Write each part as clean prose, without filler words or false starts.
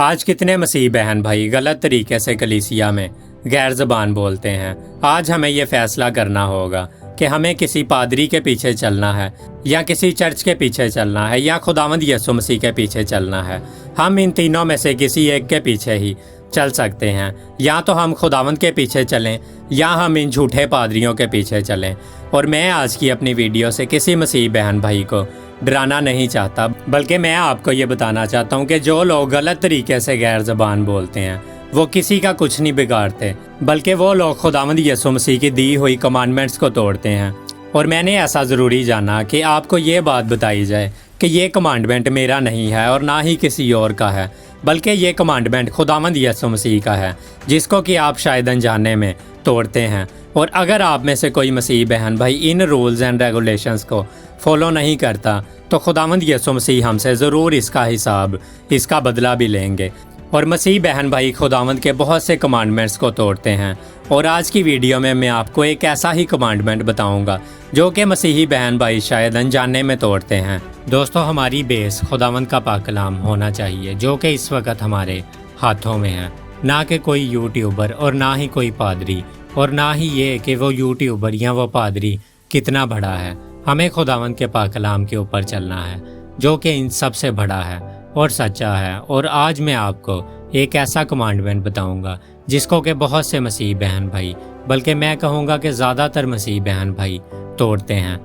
آج کتنے مسیح بہن بھائی غلط طریقے سے کلیسیا میں غیر زبان بولتے ہیں۔ آج ہمیں یہ فیصلہ کرنا ہوگا کہ ہمیں کسی پادری کے پیچھے چلنا ہے یا کسی چرچ کے پیچھے چلنا ہے یا خداوند یسوع مسیح کے پیچھے چلنا ہے۔ ہم ان تینوں میں سے کسی ایک کے پیچھے ہی چل سکتے ہیں۔ یا تو ہم خداوند کے پیچھے چلیں یا ہم ان جھوٹے پادریوں کے پیچھے چلیں۔ اور میں آج کی اپنی ویڈیو سے کسی مسیح بہن بھائی کو ڈرانا نہیں چاہتا، بلکہ میں آپ کو یہ بتانا چاہتا ہوں کہ جو لوگ غلط طریقے سے غیر زبان بولتے ہیں وہ کسی کا کچھ نہیں بگاڑتے، بلکہ وہ لوگ خداوند یسوع مسیح کی دی ہوئی کمانڈمنٹس کو توڑتے ہیں۔ اور میں نے ایسا ضروری جانا کہ آپ کو یہ بات بتائی جائے کہ یہ کمانڈمنٹ میرا نہیں ہے اور نہ ہی کسی اور کا ہے، بلکہ یہ کمانڈمنٹ خداوند یسوع مسیح کا ہے، جس کو کہ آپ شاید انجانے میں توڑتے ہیں۔ اور اگر آپ میں سے کوئی مسیح بہن بھائی ان رولز اینڈ ریگولیشنز کو فالو نہیں کرتا تو خداوند یسوع مسیح ہم سے ضرور اس کا حساب، اس کا بدلہ بھی لیں گے۔ اور مسیح بہن بھائی خداوند کے بہت سے کمانڈمنٹس کو توڑتے ہیں، اور آج کی ویڈیو میں آپ کو ایک ایسا ہی کمانڈمنٹ بتاؤں گا جو کہ مسیحی بہن بھائی شاید انجانے میں توڑتے ہیں۔ دوستو، ہماری بیس خداوند کا پاک کلام ہونا چاہیے، جو کہ اس وقت ہمارے ہاتھوں میں ہے، نہ کہ کوئی یوٹیوبر اور نہ ہی کوئی پادری، اور نہ ہی یہ کہ وہ یوٹیوبر یا وہ پادری کتنا بڑا ہے۔ ہمیں خداوند کے پاک کلام کے اوپر چلنا ہے، جو کہ ان سب سے بڑا ہے اور سچا ہے۔ اور آج میں آپ کو ایک ایسا کمانڈمنٹ بتاؤں گا جس کو کہ بہت سے مسیح بہن بھائی، بلکہ میں کہوں گا کہ زیادہ تر مسیح بہن بھائی توڑتے ہیں۔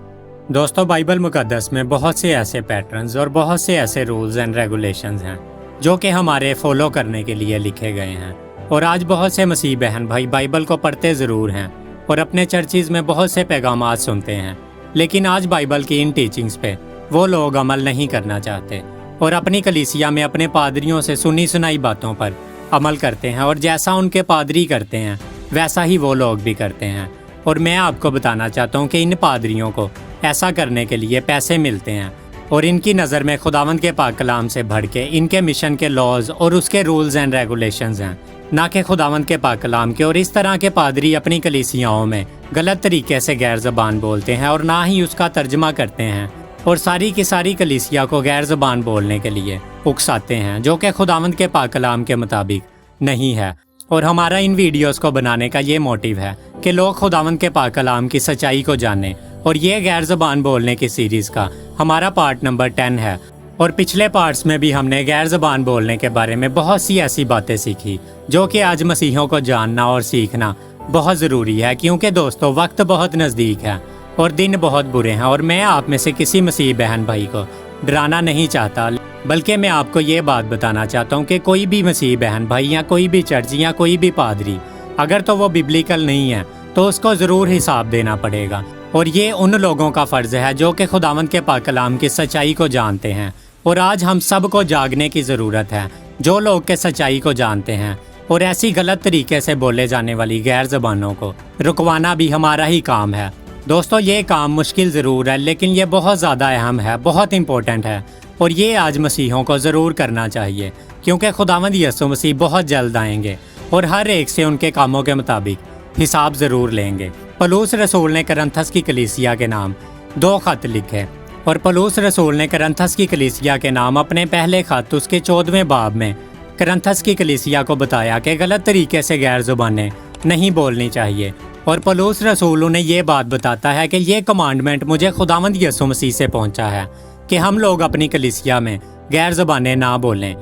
دوستو، بائبل مقدس میں بہت سے ایسے پیٹرنز اور بہت سے ایسے رولز اینڈ ریگولیشنز ہیں جو کہ ہمارے فالو کرنے کے لیے لکھے گئے ہیں۔ اور آج بہت سے مسیح بہن بھائی بائبل کو پڑھتے ضرور ہیں اور اپنے چرچز میں بہت سے پیغامات سنتے ہیں، لیکن آج بائبل کی ان ٹیچنگز پہ وہ لوگ عمل نہیں کرنا چاہتے اور اپنی کلیسیا میں اپنے پادریوں سے سنی سنائی باتوں پر عمل کرتے ہیں، اور جیسا ان کے پادری کرتے ہیں ویسا ہی وہ لوگ بھی کرتے ہیں۔ اور میں آپ کو بتانا چاہتا ہوں کہ ان پادریوں کو ایسا کرنے کے لیے پیسے ملتے ہیں، اور ان کی نظر میں خداوند کے پاک کلام سے بڑھ کے ان کے مشن کے لاز اور اس کے رولز اینڈ ریگولیشنز ہیں، نہ کہ خداوند کے پاک کلام کے۔ اور اس طرح کے پادری اپنی کلیسیاؤں میں غلط طریقے سے غیر زبان بولتے ہیں اور نہ ہی اس کا ترجمہ کرتے ہیں، اور ساری کی ساری کلیسیا کو غیر زبان بولنے کے لیے اکساتے ہیں، جو کہ خداوند کے پاک کلام کے مطابق نہیں ہے۔ اور ہمارا ان ویڈیوز کو بنانے کا یہ موٹیو ہے کہ لوگ خداوند کے پاک کلام کی سچائی کو جانیں، اور یہ غیر زبان بولنے کی سیریز کا ہمارا پارٹ نمبر 10 ہے۔ اور پچھلے پارٹس میں بھی ہم نے غیر زبان بولنے کے بارے میں بہت سی ایسی باتیں سیکھی جو کہ آج مسیحیوں کو جاننا اور سیکھنا بہت ضروری ہے، کیونکہ دوستو وقت بہت نزدیک ہے اور دن بہت برے ہیں۔ اور میں آپ میں سے کسی مسیح بہن بھائی کو ڈرانا نہیں چاہتا، بلکہ میں آپ کو یہ بات بتانا چاہتا ہوں کہ کوئی بھی مسیح بہن بھائی یا کوئی بھی چرچ یا کوئی بھی پادری اگر تو وہ ببلیکل نہیں ہے تو اس کو ضرور حساب دینا پڑے گا۔ اور یہ ان لوگوں کا فرض ہے جو کہ خداوند کے پاک کلام کی سچائی کو جانتے ہیں۔ اور آج ہم سب کو جاگنے کی ضرورت ہے، جو لوگ کے سچائی کو جانتے ہیں، اور ایسی غلط طریقے سے بولے جانے والی غیر زبانوں کو رکوانا بھی ہمارا ہی کام ہے۔ دوستو، یہ کام مشکل ضرور ہے، لیکن یہ بہت زیادہ اہم ہے، بہت امپورٹنٹ ہے، اور یہ آج مسیحوں کو ضرور کرنا چاہیے، کیونکہ خداوند یسوع مسیح بہت جلد آئیں گے اور ہر ایک سے ان کے کاموں کے مطابق حساب ضرور لیں گے۔ پولس رسول نے کرنتھس کی کلیسیا کے نام 2 خط لکھے، اور پولس رسول نے کرنتھس کی کلیسیا کے نام اپنے پہلے خط اس کے 14ویں باب میں کرنتھس کی کلیسیا کو بتایا کہ غلط طریقے سے غیر زبانیں نہیں بولنی چاہیے۔ اور پولس رسول انہیں یہ بات بتاتا ہے کہ یہ کمانڈمنٹ مجھے خداوند یسوع مسیح سے پہنچا ہے کہ ہم لوگ اپنی کلیسیا میں غیر زبانیں نہ بولیں۔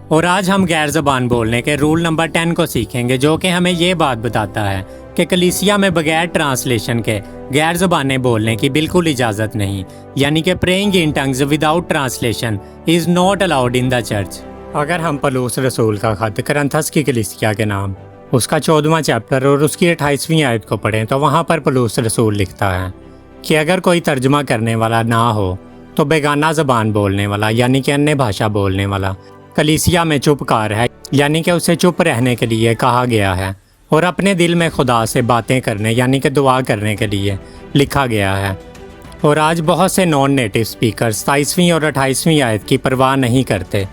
اور آج ہم غیر زبان بولنے کے رول نمبر 10 کو سیکھیں گے، جو کہ ہمیں یہ بات بتاتا ہے کہ کلیسیا میں بغیر ٹرانسلیشن کے غیر زبانیں بولنے کی بالکل اجازت نہیں، یعنی کہ praying in tongues without translation is not allowed in the church. اگر ہم پولس رسول کا خط کرنتھس کی کلیسیا کے نام اس کا 14واں چیپٹر اور اس کی 28ویں آیت کو پڑھیں تو وہاں پر پولس رسول لکھتا ہے کہ اگر کوئی ترجمہ کرنے والا نہ ہو تو بیگانہ زبان بولنے والا، یعنی کہ انیہ بھاشا بولنے والا کلیسیا میں چپ کار ہے، یعنی کہ اسے چپ رہنے کے لیے کہا گیا ہے، اور اپنے دل میں خدا سے باتیں کرنے، یعنی کہ دعا کرنے کے لیے لکھا گیا ہے۔ اور آج بہت سے نان نیٹو سپیکر 27ویں اور 28ویں آیت کی پرواہ نہیں کرتے،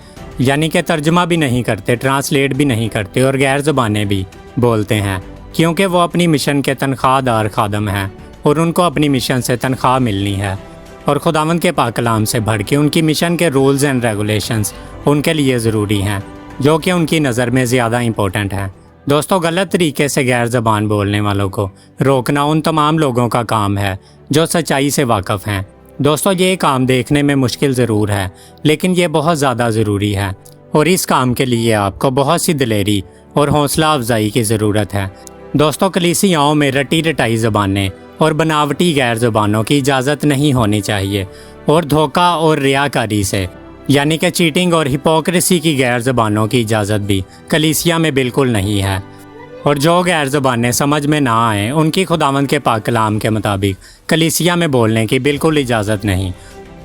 یعنی کہ ترجمہ بھی نہیں کرتے، ٹرانسلیٹ بھی نہیں کرتے، اور غیر زبانیں بھی بولتے ہیں، کیونکہ وہ اپنی مشن کے تنخواہ دار خادم ہیں اور ان کو اپنی مشن سے تنخواہ ملنی ہے۔ اور خداوند کے پاک کلام سے بڑھ کے ان کی مشن کے رولز اینڈ ریگولیشنز ان کے لیے ضروری ہیں۔ جو کہ ان کی نظر میں زیادہ امپورٹنٹ ہے۔ دوستو، غلط طریقے سے غیر زبان بولنے والوں کو روکنا ان تمام لوگوں کا کام ہے جو سچائی سے واقف ہیں۔ دوستو، یہ کام دیکھنے میں مشکل ضرور ہے، لیکن یہ بہت زیادہ ضروری ہے، اور اس کام کے لیے آپ کو بہت سی دلیری اور حوصلہ افزائی کی ضرورت ہے۔ دوستو، کلیسیاؤں میں رٹی رٹائی زبانیں اور بناوٹی غیر زبانوں کی اجازت نہیں ہونی چاہیے، اور دھوکہ اور ریاکاری سے یعنی کہ چیٹنگ اور ہپوکریسی کی غیر زبانوں کی اجازت بھی کلیسیا میں بالکل نہیں ہے۔ اور جو غیر زبانیں سمجھ میں نہ آئیں ان کی خداوند کے پاک کلام کے مطابق کلیسیا میں بولنے کی بالکل اجازت نہیں۔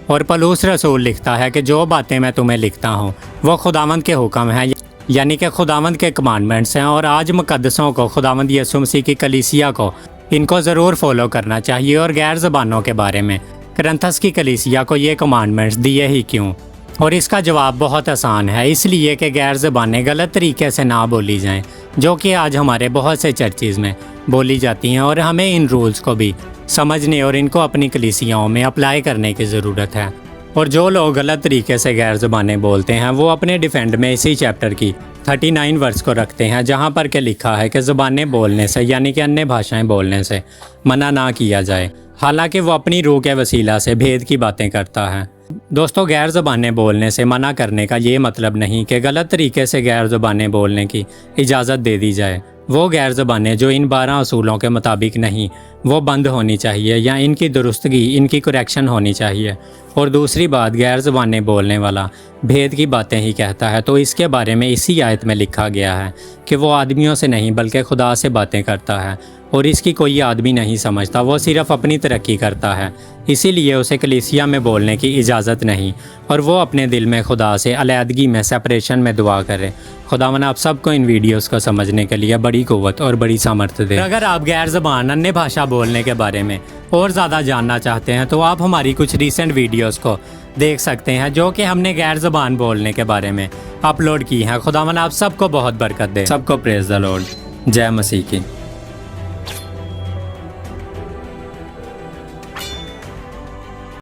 اور پولس رسول لکھتا ہے کہ جو باتیں میں تمہیں لکھتا ہوں وہ خداوند کے حکم ہیں، یعنی کہ خداوند کے کمانڈمنٹس ہیں، اور آج مقدسوں کو خداوند یسوع مسیح کی کلیسیا کو ان کو ضرور فالو کرنا چاہیے۔ اور غیر زبانوں کے بارے میں کرنتھس کی کلیسیا کو یہ کمانڈمنٹس دیے ہی کیوں؟ اور اس کا جواب بہت آسان ہے، اس لیے کہ غیر زبانیں غلط طریقے سے نہ بولی جائیں، جو کہ آج ہمارے بہت سے چرچز میں بولی جاتی ہیں، اور ہمیں ان رولز کو بھی سمجھنے اور ان کو اپنی کلیسیاؤں میں اپلائی کرنے کی ضرورت ہے۔ اور جو لوگ غلط طریقے سے غیر زبانیں بولتے ہیں وہ اپنے ڈیفینڈ میں اسی چیپٹر کی 39 ورس کو رکھتے ہیں، جہاں پر کہ لکھا ہے کہ زبانیں بولنے سے یعنی کہ انیہ بھاشائیں بولنے سے منع نہ کیا جائے، حالانکہ وہ اپنی روح کے وسیلہ سے بھید کی باتیں کرتا ہے۔ دوستو، غیر زبانیں بولنے سے منع کرنے کا یہ مطلب نہیں کہ غلط طریقے سے غیر زبانیں بولنے کی اجازت دے دی جائے۔ وہ غیر زبانیں جو ان 12 اصولوں کے مطابق نہیں وہ بند ہونی چاہیے، یا ان کی درستگی، ان کی کریکشن ہونی چاہیے۔ اور دوسری بات، غیر زبانیں بولنے والا بھید کی باتیں ہی کہتا ہے، تو اس کے بارے میں اسی آیت میں لکھا گیا ہے کہ وہ آدمیوں سے نہیں بلکہ خدا سے باتیں کرتا ہے، اور اس کی کوئی آدمی نہیں سمجھتا، وہ صرف اپنی ترقی کرتا ہے، اسی لیے اسے کلیسیا میں بولنے کی اجازت نہیں، اور وہ اپنے دل میں خدا سے علیحدگی میں سپریشن میں دعا کرے۔ خداوند آپ سب کو ان ویڈیوز کو سمجھنے کے لیے بڑی قوت اور بڑی سامرتھ دے۔ اگر آپ غیر زبان انیہ بھاشا بولنے کے بارے میں اور زیادہ جاننا چاہتے ہیں تو آپ ہماری کچھ ریسنٹ ویڈیوز کو دیکھ سکتے ہیں جو کہ ہم نے غیر زبان بولنے کے بارے میں اپلوڈ کی ہیں۔ خداوند آپ سب کو بہت برکت دے۔ سب کو پریز دی لارڈ۔ جے مسیح کی۔